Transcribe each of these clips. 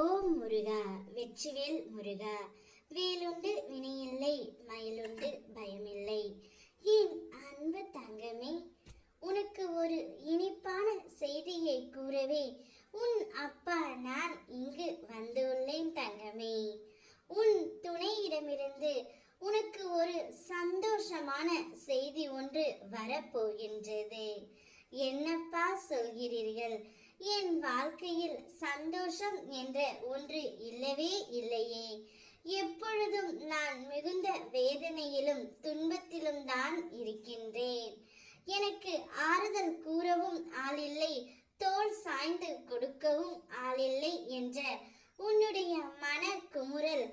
ஓம் முருகா, வெற்றிவேல் முருகா. வேலுண்டு வினையில்லை, மயிலுண்டு பயமில்லை. என் அன்பு தங்கமே, உனக்கு ஒரு இனிப்பான செய்தியை கூறவே உன் அப்பா நான் இங்கு வந்துள்ளேன் தங்கமே. உன் துணையிடமிருந்து உனக்கு ஒரு சந்தோஷமான செய்தி ஒன்று வரப்போகின்றது. என்னப்பா சொல்கிறீர்கள்? என் வாழ்க்கையில் சந்தோஷம் என்ற ஒன்று இல்லவே இல்லையே. எப்பொழுதும் நான் மிகுந்த வேதனையிலும் துன்பத்திலும் தான் இருக்கின்றேன். எனக்கு ஆறுதல் கூறவும் ஆளில்லை, தோள் சாய்ந்து கொடுக்கவும் ஆளில்லை என்ற உன்னுடைய மன குமுறல்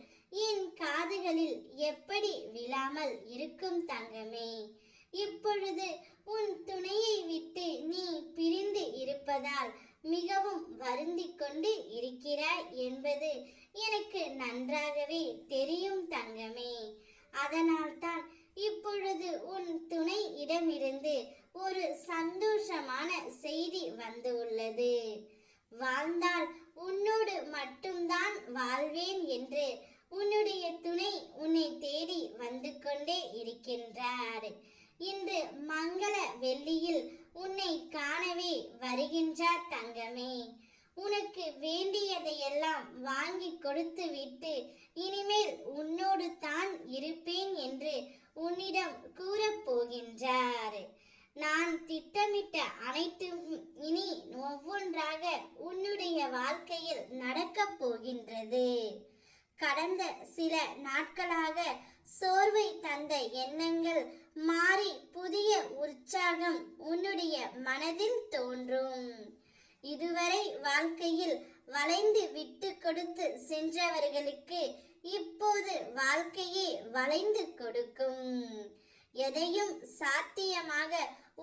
என் காதுகளில் எப்படி விழாமல் இருக்கும் தங்கமே? இப்பொழுது உன் துணையை விட்டு நீ பிரிந்து இருப்பதால் மிகவும் வருந்திக் கொண்டு இருக்கிறாய் என்பது எனக்கு நன்றாகவே தெரியும் தங்கமே. அதனால்தான் இப்பொழுது உன் துணை இடமிருந்து ஒரு சந்தோஷமான செய்தி வந்து உள்ளது. வாழ்ந்தால் உன்னோடு மட்டும்தான் வாழ்வேன் என்று உன்னுடைய துணை உன்னை தேடி வந்து கொண்டே இருக்கின்றார். இன்று மங்கள வெள்ளியில் உன்னை காணவே வருகின்றார் தங்கமே. உனக்கு வேண்டியதையெல்லாம் வாங்கி கொடுத்து விட்டு இனிமேல் உன்னோடு தான் இருப்பேன் என்று உன்னிடம் கூறப்போகின்றார். நான் திட்டமிட்ட அனைத்தும் இனி ஒவ்வொன்றாக உன்னுடைய வாழ்க்கையில் நடக்கப் போகின்றது. கடந்த சில நாட்களாக சோர்வை தந்த எண்ணங்கள் மாறி புதிய உற்சாகம் உன்னுடைய மனதில் தோன்றும். இதுவரை வாழ்க்கையில் வளைந்து விட்டு கொடுத்து சென்றவர்களுக்கு இப்போது வாழ்க்கையே வளைந்து கொடுக்கும். எதையும் சாத்தியமாக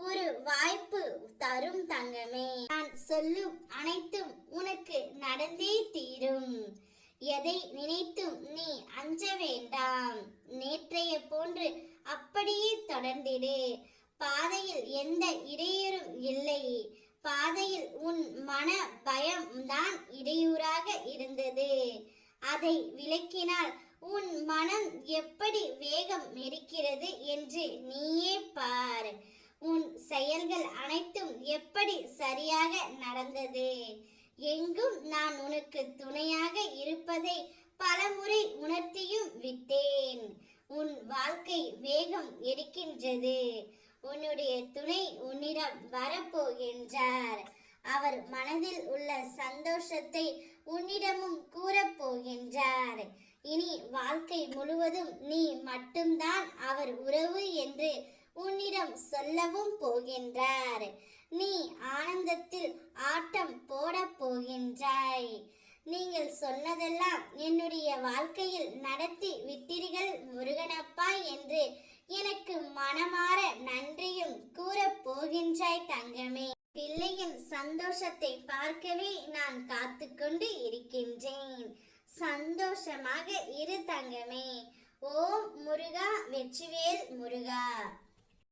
ஒரு வாய்ப்பு தரும் தங்கமே. நான் சொல்லும் அனைத்தும் உனக்கு நடந்தே தீரும். எதை நினைத்தும் நீ அஞ்ச வேண்டாம். நேற்றைய போன்று அப்படியே தொடர்ந்திடு. பாதையில் எந்த இடையூறும் இல்லை. பாதையில் உன் மன பயம்தான் இடையூறாக இருந்தது. அதை விலக்கினால் உன் மனம் எப்படி வேகம் இருக்கிறது என்று நீயே பார். உன் செயல்கள் அனைத்தும் எப்படி சரியாக நடந்தது. எங்கும் நான் உனக்கு துணையாக இருப்பதை பலமுறை உணர்த்தியும் விட்டேன். உன் வாழ்க்கை வேகம் எடுக்கின்றது. உன்னுடைய துணை உன்னிடம் வரப்போகின்றார். அவர் மனதில் உள்ள சந்தோஷத்தை உன்னிடமும் கூறப்போகின்றார். இனி வாழ்க்கை முழுவதும் நீ மட்டும்தான் அவர் உறவு என்று உன்னிடம் சொல்லவும் போகின்றார். நீ ஆனந்தத்தில் ஆட்டம் போட போகின்றாய். நீங்கள் சொன்னதெல்லாம் என்னுடைய வாழ்க்கையில் நடத்தி விட்டீர்கள் முருகனப்பா என்று எனக்கு மனமாற நன்றியும் கூறப் போகின்றாய் தங்கமே. பிள்ளையின் சந்தோஷத்தை பார்க்கவே நான் காத்து கொண்டு இருக்கின்றேன். சந்தோஷமாக இரு தங்கமே. ஓம் முருகா, வெற்றிவேல் முருகா.